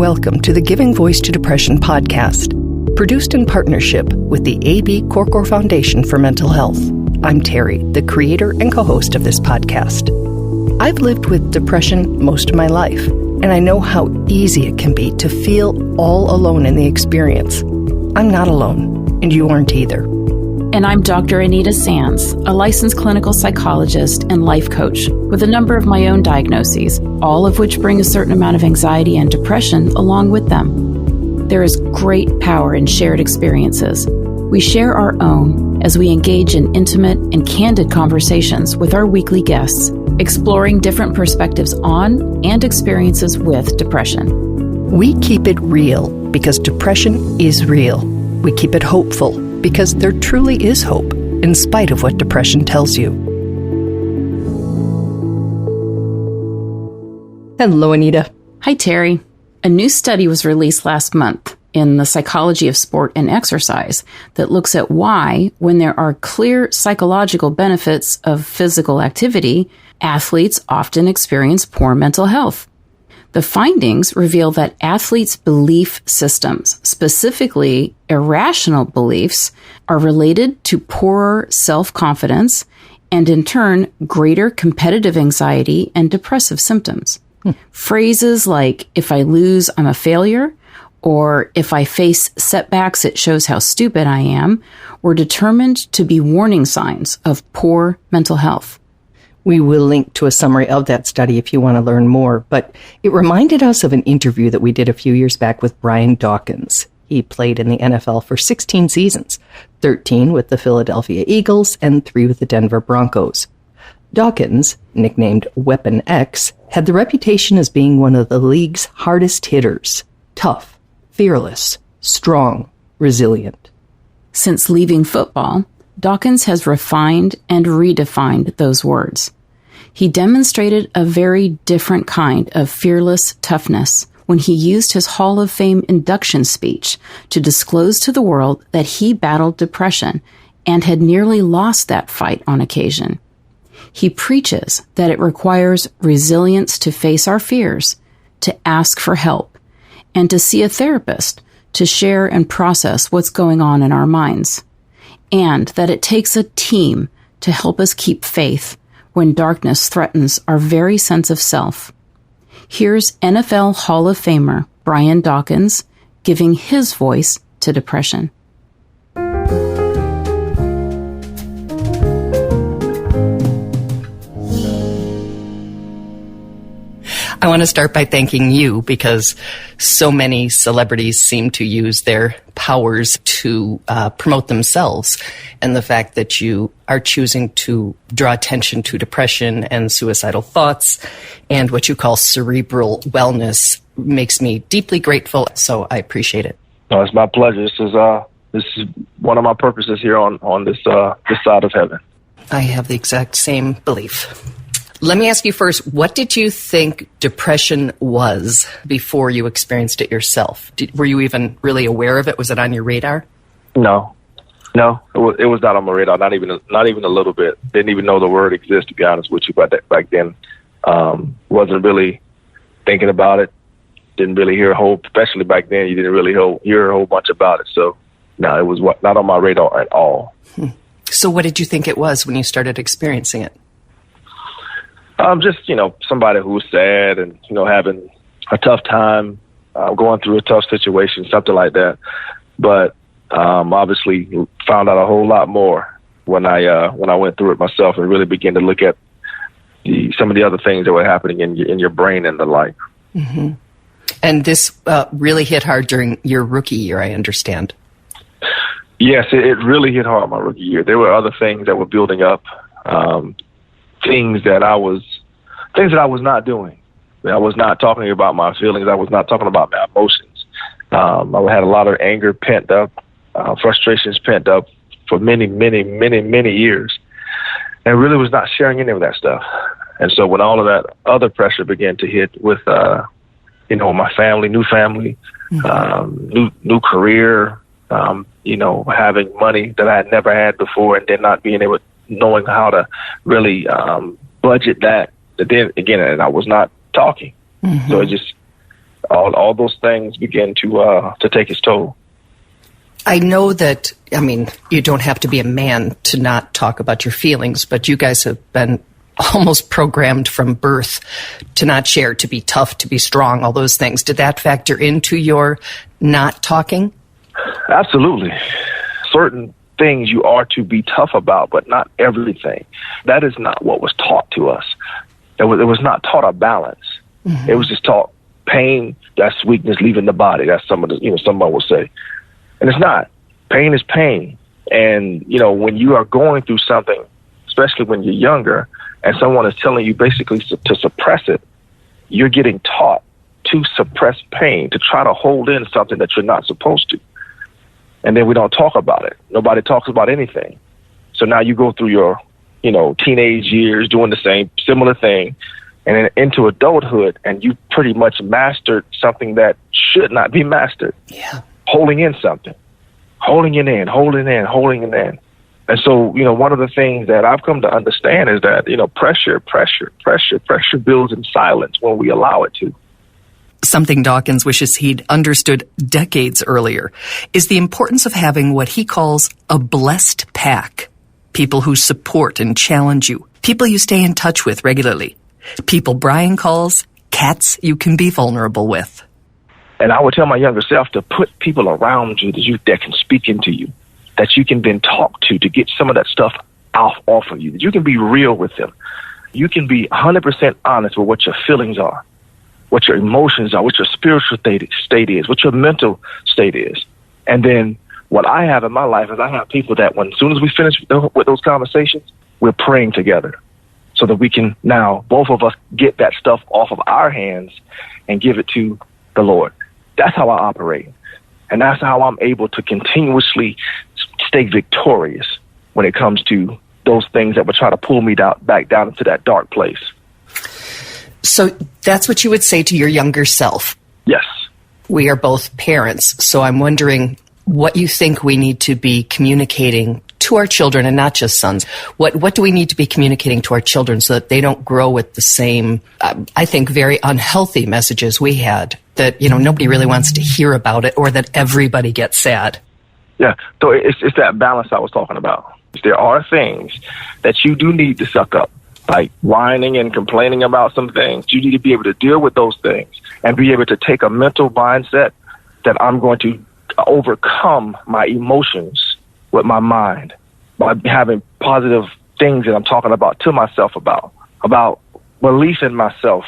welcome to the Giving Voice to Depression podcast, produced in partnership with the A.B. Korkor Foundation for Mental Health. I'm Terry, the creator and co-host of this podcast. I've lived with depression most of my life, and I know how easy it can be to feel all alone in the experience. I'm not alone, and you aren't either. And I'm Dr. Anita Sands, a licensed clinical psychologist and life coach with a number of my own diagnoses, all of which bring a certain amount of anxiety and depression along with them. There is great power in shared experiences. We share our own as we engage in intimate and candid conversations with our weekly guests, exploring different perspectives on and experiences with depression. We keep it real because depression is real. We keep it hopeful because there truly is hope, in spite of what depression tells you. Hello, Anita. Hi, Terry. A new study was released last month in the Psychology of Sport and Exercise that looks at why, when there are clear psychological benefits of physical activity, athletes often experience poor mental health. The findings reveal that athletes' belief systems, specifically irrational beliefs, are related to poorer self-confidence and, in turn, greater competitive anxiety and depressive symptoms. Phrases like, if I lose, I'm a failure, or if I face setbacks, it shows how stupid I am, were determined to be warning signs of poor mental health. We will link to a summary of that study if you want to learn more, but it reminded us of an interview that we did a few years back with Brian Dawkins. He played in the NFL for 16 seasons, 13 with the Philadelphia Eagles and 3 with the Denver Broncos. Dawkins, nicknamed Weapon X, had the reputation as being one of the league's hardest hitters. Tough, fearless, strong, resilient. Since leaving football, Dawkins has refined and redefined those words. He demonstrated a very different kind of fearless toughness when he used his Hall of Fame induction speech to disclose to the world that he battled depression and had nearly lost that fight on occasion. He preaches that it requires resilience to face our fears, to ask for help, and to see a therapist to share and process what's going on in our minds, and that it takes a team to help us keep faith when darkness threatens our very sense of self. Here's NFL Hall of Famer Brian Dawkins giving his voice to depression. I want to start by thanking you because so many celebrities seem to use their powers to promote themselves. And the fact that you are choosing to draw attention to depression and suicidal thoughts and what you call cerebral wellness makes me deeply grateful. So I appreciate it. No, it's my pleasure. This is one of my purposes here on this side of heaven. I have the exact same belief. Let me ask you first, what did you think depression was before you experienced it yourself? Were you even really aware of it? Was it on your radar? No, it was not on my radar. Not even a little bit. Didn't even know the word exists, to be honest with you. But back then, wasn't really thinking about it. Didn't really hear especially back then. You didn't really hear a whole bunch about it. So no, it was not on my radar at all. So what did you think it was when you started experiencing it? Just, somebody who's sad and, having a tough time, going through a tough situation, something like that. But obviously found out a whole lot more when I went through it myself and really began to look at some of the other things that were happening in your brain and the like. Mm-hmm. And this really hit hard during your rookie year, I understand. Yes, it really hit hard my rookie year. There were other things that were building up. Things that I was not doing. I was not talking about my feelings. I was not talking about my emotions. I had a lot of anger pent up, frustrations pent up for many, many, many, many years, and really was not sharing any of that stuff. And so when all of that other pressure began to hit with, my family, new career, having money that I had never had before, and then not being able knowing how to really budget that. But then again, and I was not talking. Mm-hmm. So it just all those things begin to take its toll. I know that, you don't have to be a man to not talk about your feelings, but you guys have been almost programmed from birth to not share, to be tough, to be strong, all those things. Did that factor into your not talking? Absolutely. Certain things you are to be tough about, but not everything. That is not what was taught to us. It was not taught a balance. Mm-hmm. It was just taught pain, that's weakness leaving the body. That's someone will say. And it's not. Pain is pain. And, when you are going through something, especially when you're younger, and someone is telling you basically to suppress it, you're getting taught to suppress pain, to try to hold in something that you're not supposed to. And then we don't talk about it. Nobody talks about anything. So now you go through your, teenage years doing the same similar thing, and then into adulthood, and you pretty much mastered something that should not be mastered. Yeah. Holding in something, holding it in. And so, one of the things that I've come to understand is that, pressure builds in silence when we allow it to. Something Dawkins wishes he'd understood decades earlier is the importance of having what he calls a blessed pack. People who support and challenge you. People you stay in touch with regularly. People Brian calls cats you can be vulnerable with. And I would tell my younger self to put people around you that can speak into you, that you can then talk to get some of that stuff off of you, that you can be real with them. You can be 100% honest with what your feelings are, what your emotions are, what your spiritual state is, what your mental state is. And then what I have in my life is I have people that as soon as we finish with those conversations, we're praying together so that we can now, both of us, get that stuff off of our hands and give it to the Lord. That's how I operate. And that's how I'm able to continuously stay victorious when it comes to those things that would try to pull me back down into that dark place. So that's what you would say to your younger self? Yes. We are both parents, so I'm wondering what you think we need to be communicating to our children, and not just sons. What do we need to be communicating to our children so that they don't grow with the same, I think, very unhealthy messages we had, that, nobody really wants to hear about it, or that everybody gets sad? Yeah, so it's that balance I was talking about. There are things that you do need to suck up, like whining and complaining about some things. You need to be able to deal with those things and be able to take a mental mindset that I'm going to overcome my emotions with my mind by having positive things that I'm talking about to myself about belief in myself.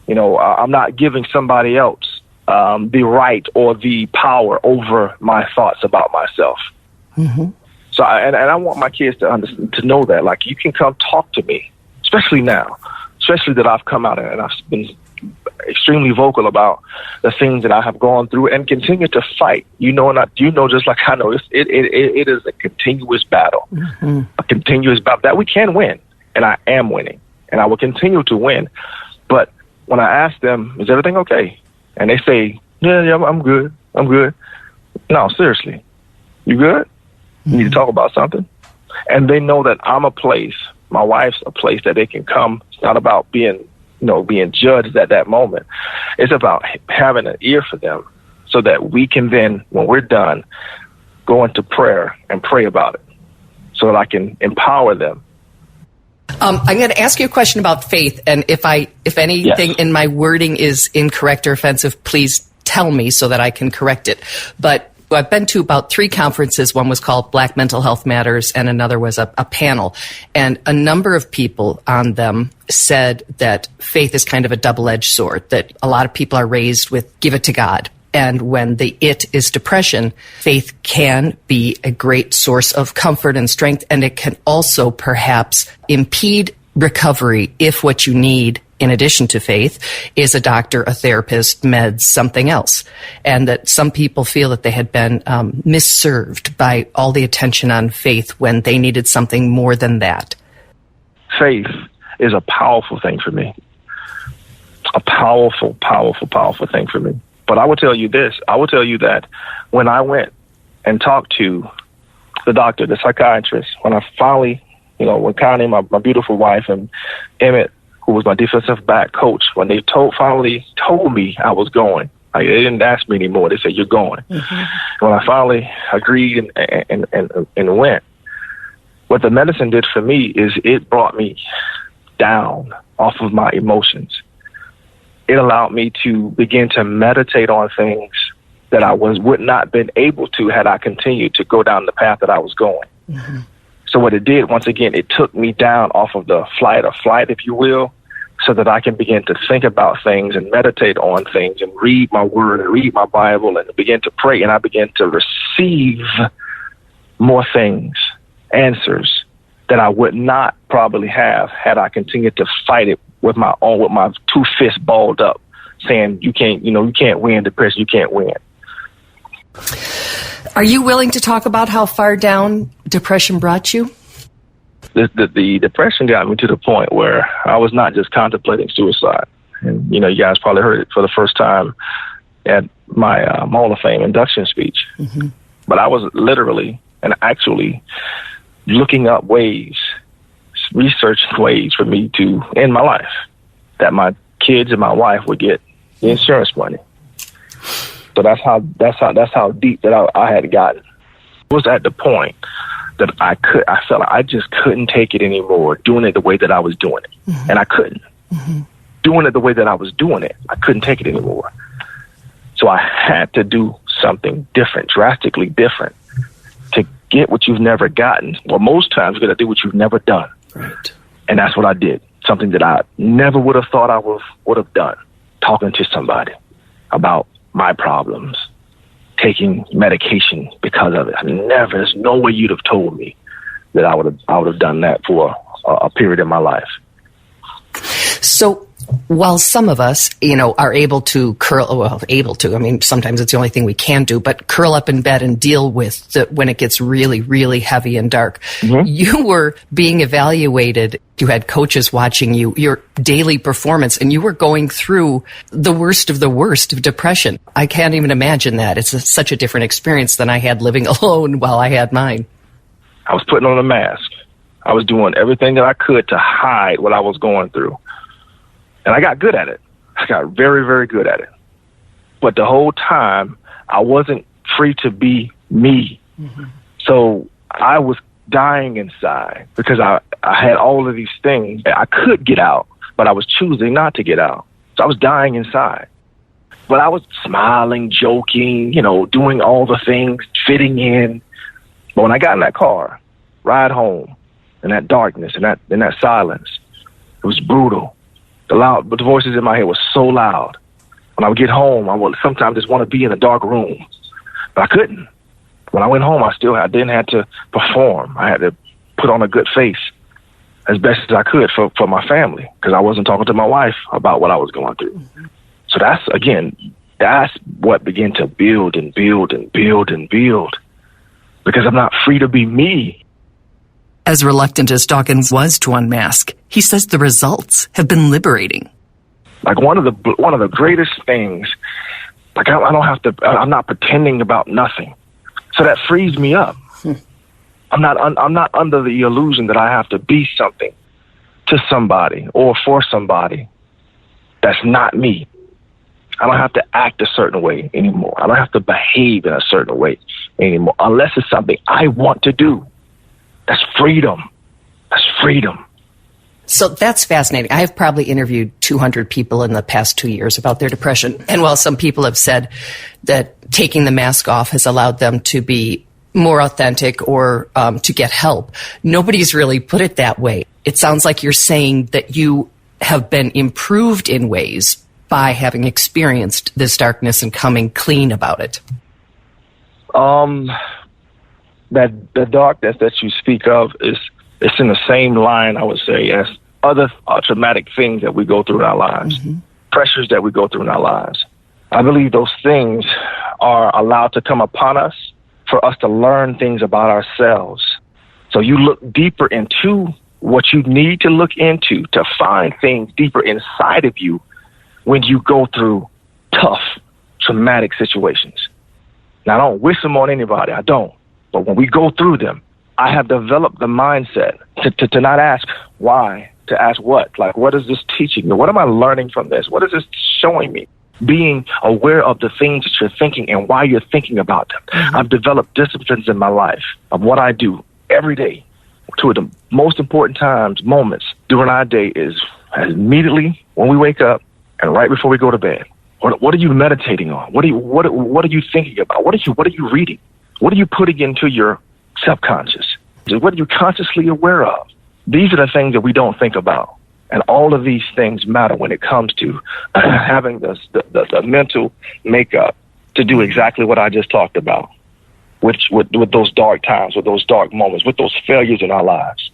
I'm not giving somebody else the right or the power over my thoughts about myself. Mm-hmm. So, I want my kids to know that, like, you can come talk to me, especially now, especially that I've come out and I've been extremely vocal about the things that I have gone through and continue to fight. Just like I know, it is a continuous battle, mm-hmm. a continuous battle that we can win, and I am winning, and I will continue to win. But when I ask them, is everything okay? And they say, yeah, I'm good. No, seriously, you good? You need to talk about something. And they know that I'm a place, my wife's a place that they can come. It's not about being judged at that moment. It's about having an ear for them so that we can then, when we're done, go into prayer and pray about it so that I can empower them. I'm going to ask you a question about faith, and if anything in my wording is incorrect or offensive, please tell me so that I can correct it. But I've been to about 3 conferences. One was called Black Mental Health Matters, and another was a panel. And a number of people on them said that faith is kind of a double-edged sword, that a lot of people are raised with give it to God. And when the it is depression, faith can be a great source of comfort and strength, and it can also perhaps impede recovery if what you need, in addition to faith, is a doctor, a therapist, meds, something else. And that some people feel that they had been misserved by all the attention on faith when they needed something more than that. Faith is a powerful thing for me. A powerful, powerful, powerful thing for me. But I will tell you this. I will tell you that when I went and talked to the doctor, the psychiatrist, when I finally, when Connie, my beautiful wife, and Emmett, who was my defensive back coach, when they finally told me I was going, like, they didn't ask me anymore. They said, "You're going." When I finally agreed and went, what the medicine did for me is it brought me down off of my emotions. It allowed me to begin to meditate on things that I would not have been able to had I continued to go down the path that I was going. So what it did, once again, it took me down off of the flight, if you will, so that I can begin to think about things and meditate on things and read my word and read my Bible and begin to pray. And I began to receive more things, answers that I would not probably have had I continued to fight it with my two fists balled up, saying, you can't win depression, you can't win. Are you willing to talk about how far down depression brought you? The depression got me to the point where I was not just contemplating suicide. And, you guys probably heard it for the first time at my Hall of Fame induction speech. But I was literally and actually looking up ways, researching ways for me to end my life, that my kids and my wife would get the insurance money. So that's how deep that I had gotten. It was at the point that I felt like I just couldn't take it anymore, doing it the way that I was doing it. And I couldn't. Doing it the way that I was doing it, I couldn't take it anymore. So I had to do something different, drastically different, to get what you've never gotten. Well, most times you got to do what you've never done. Right. And that's what I did. Something that I never would have thought I would have done. Talking to somebody about my problems, taking medication because of it. There's no way you'd have told me that I would have done that for a period in my life. So while some of us, are able to sometimes it's the only thing we can do, but curl up in bed and deal with when it gets really, really heavy and dark. You were being evaluated. You had coaches watching you, your daily performance, and you were going through the worst of depression. I can't even imagine that. It's such a different experience than I had living alone while I had mine. I was putting on a mask. I was doing everything that I could to hide what I was going through. And I got good at it. I got very, very good at it. But the whole time, I wasn't free to be me. So I was dying inside because I had all of these things that I could get out, but I was choosing not to get out. So I was dying inside. But I was smiling, joking, doing all the things, fitting in. But when I got in that car, ride home, in that darkness, in that silence, it was brutal. But the voices in my head were so loud. When I would get home, I would sometimes just want to be in a dark room, but I couldn't. When I went home, I didn't have to perform. I had to put on a good face as best as I could for my family, because I wasn't talking to my wife about what I was going through. So that's what began to build and build and build and build, because I'm not free to be me. As reluctant as Dawkins was to unmask, he says the results have been liberating. Like one of the greatest things, like I'm not pretending about nothing. So that frees me up. I'm not under the illusion that I have to be something to somebody or for somebody that's not me. I don't have to act a certain way anymore. I don't have to behave in a certain way anymore, unless it's something I want to do. That's freedom. That's freedom. So that's fascinating. I have probably interviewed 200 people in the past 2 years about their depression. And while some people have said that taking the mask off has allowed them to be more authentic or to get help, nobody's really put it that way. It sounds like you're saying that you have been improved in ways by having experienced this darkness and coming clean about it. That the darkness that you speak of it's in the same line, I would say, as other traumatic things that we go through in our lives, pressures that we go through in our lives. I believe those things are allowed to come upon us for us to learn things about ourselves. So you look deeper into what you need to look into to find things deeper inside of you when you go through tough, traumatic situations. Now, I don't wish them on anybody. I don't. But when we go through them, I have developed the mindset to not ask why to ask what? Like, what is this teaching me? What am I learning from this? What is this showing me? Being aware of the things that you're thinking and why you're thinking about them. Mm-hmm. I've developed disciplines in my life of what I do every day. Two of the most important moments during our day is immediately when we wake up and right before we go to bed. What are you meditating on? What are you thinking about? What are you reading? What are you putting into your subconscious? What are you consciously aware of? These are the things that we don't think about. And all of these things matter when it comes to having the mental makeup to do exactly what I just talked about, with those dark times, with those dark moments, with those failures in our lives.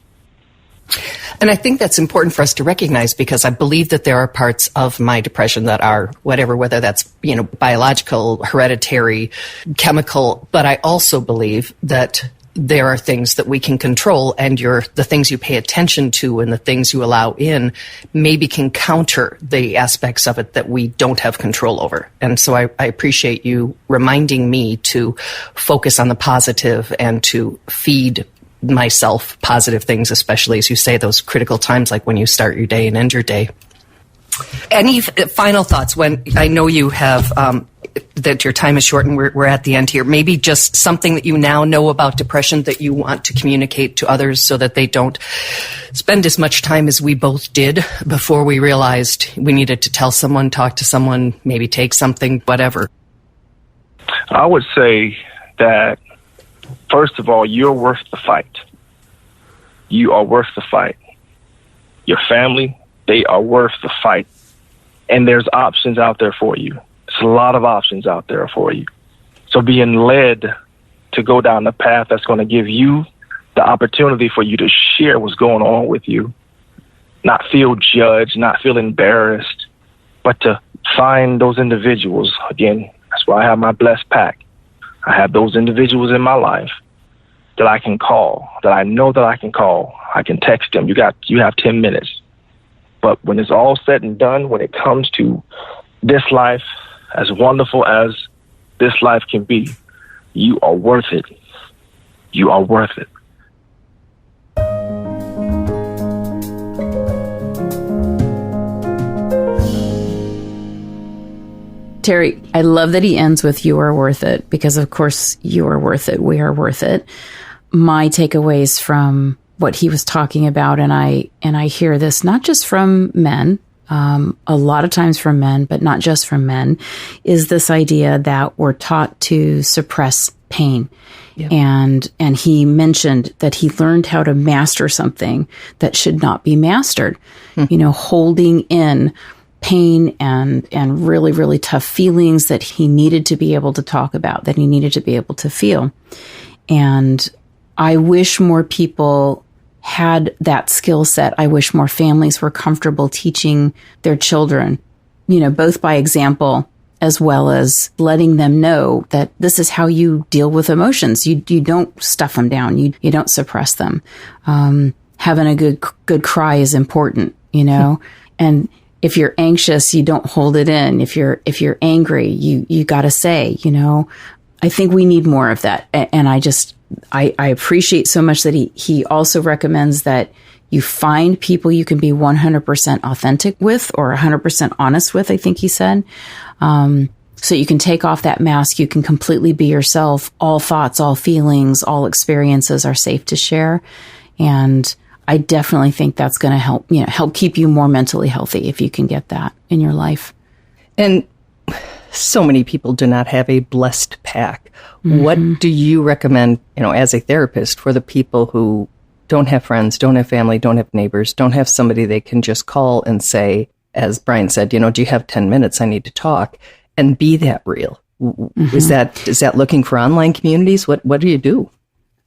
And I think that's important for us to recognize, because I believe that there are parts of my depression that are whether that's, biological, hereditary, chemical, but I also believe that there are things that we can control, and the things you pay attention to and the things you allow in maybe can counter the aspects of it that we don't have control over. And so I appreciate you reminding me to focus on the positive and to feed myself positive things, especially, as you say, those critical times like when you start your day and end your day. Any final thoughts? When I know you have that your time is short and we're at the end here, maybe just something that you now know about depression that you want to communicate to others so that they don't spend as much time as we both did before we realized we needed to tell someone, talk to someone, maybe take something, whatever. I would say that, first of all, you're worth the fight. You are worth the fight. Your family, they are worth the fight. And there's options out there for you. There's a lot of options out there for you. So being led to go down the path that's going to give you the opportunity for you to share what's going on with you, not feel judged, not feel embarrassed, but to find those individuals. Again, that's why I have my blessed pack. I have those individuals in my life that I can call, that I know that I can call. I can text them. You have 10 minutes. But when it's all said and done, when it comes to this life, as wonderful as this life can be, you are worth it. You are worth it. Terry, I love that he ends with "you are worth it," because of course you are worth it. We are worth it. My takeaways from what he was talking about, and I hear this not just from men, a lot of times from men, but not just from men, is this idea that we're taught to suppress pain. Yeah. And he mentioned that he learned how to master something that should not be mastered. Holding in pain and really, really tough feelings that he needed to be able to talk about, that he needed to be able to feel. And I wish more people had that skill set. I wish more families were comfortable teaching their children, both by example as well as letting them know that this is how you deal with emotions. You don't stuff them down. You don't suppress them. Having a good cry is important, and if you're anxious, you don't hold it in. If you're angry, you got to say, I think we need more of that. And I appreciate so much that he also recommends that you find people you can be 100% authentic with, or 100% honest with, I think he said. So you can take off that mask. You can completely be yourself. All thoughts, all feelings, all experiences are safe to share. And I definitely think that's going to help keep you more mentally healthy if you can get that in your life. And so many people do not have a blessed pack. Mm-hmm. What do you recommend, as a therapist, for the people who don't have friends, don't have family, don't have neighbors, don't have somebody they can just call and say, as Brian said, do you have 10 minutes? I need to talk, and be that real. Mm-hmm. Is that looking for online communities? What do you do?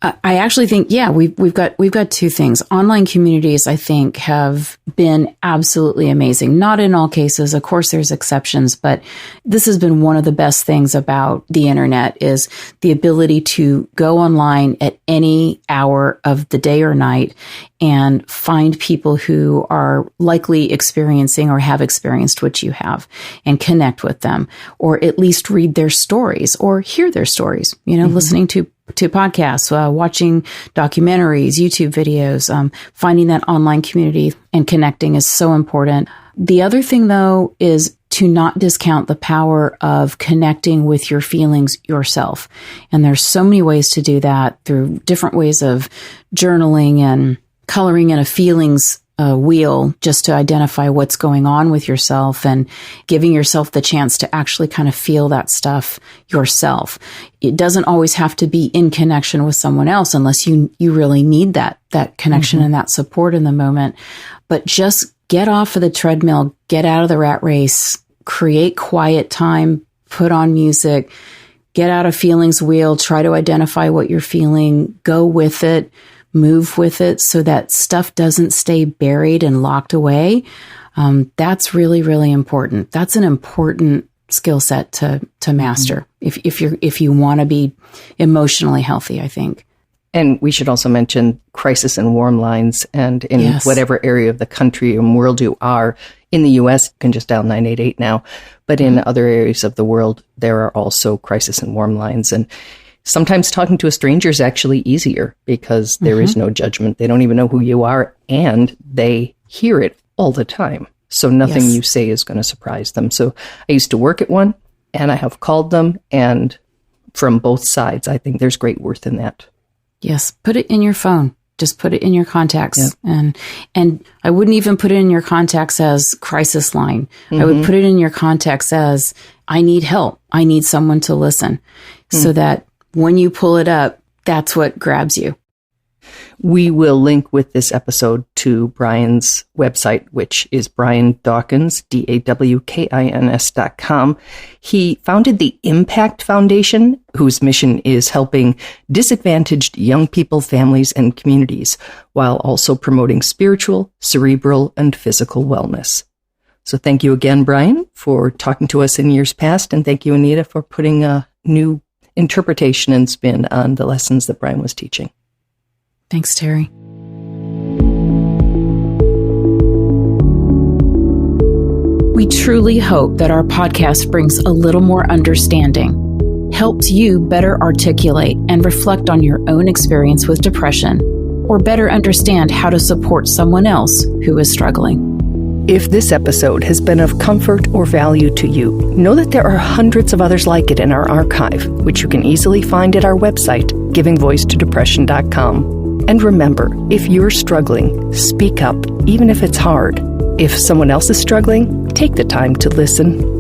I actually think, we've got two things. Online communities, I think, have been absolutely amazing. Not in all cases. Of course, there's exceptions, but this has been one of the best things about the internet, is the ability to go online at any hour of the day or night and find people who are likely experiencing or have experienced what you have, and connect with them, or at least read their stories or hear their stories, mm-hmm. listening to to podcasts, watching documentaries, YouTube videos, finding that online community and connecting is so important. The other thing, though, is to not discount the power of connecting with your feelings yourself. And there's so many ways to do that through different ways of journaling and coloring in a feelings wheel just to identify what's going on with yourself and giving yourself the chance to actually kind of feel that stuff yourself. It doesn't always have to be in connection with someone else unless you really need that connection and that support in the moment. But just get off of the treadmill, get out of the rat race, create quiet time, put on music, get out of feelings wheel, try to identify what you're feeling, go with it, move with it so that stuff doesn't stay buried and locked away. That's really, really important. That's an important skill set to master if you want to be emotionally healthy, I think. And we should also mention crisis and warm lines. And in whatever area of the country and world you are, in the U.S., you can just dial 988 now. But in other areas of the world, there are also crisis and warm lines. And sometimes talking to a stranger is actually easier because there is no judgment. They don't even know who you are, and they hear it all the time. So nothing you say is going to surprise them. So I used to work at one, and I have called them, and from both sides, I think there's great worth in that. Yes, put it in your phone. Just put it in your contacts. Yeah. And I wouldn't even put it in your contacts as crisis line. I would put it in your contacts as I need help. I need someone to listen so that when you pull it up, that's what grabs you. We will link with this episode to Brian's website, which is Brian Dawkins, DAWKINS.com. He founded the Impact Foundation, whose mission is helping disadvantaged young people, families, and communities, while also promoting spiritual, cerebral, and physical wellness. So thank you again, Brian, for talking to us in years past, and thank you, Anita, for putting a new interpretation and spin on the lessons that Brian was teaching. Thanks, Terry. We truly hope that our podcast brings a little more understanding, helps you better articulate and reflect on your own experience with depression, or better understand how to support someone else who is struggling. If this episode has been of comfort or value to you, know that there are hundreds of others like it in our archive, which you can easily find at our website, givingvoicetodepression.com. And remember, if you're struggling, speak up, even if it's hard. If someone else is struggling, take the time to listen.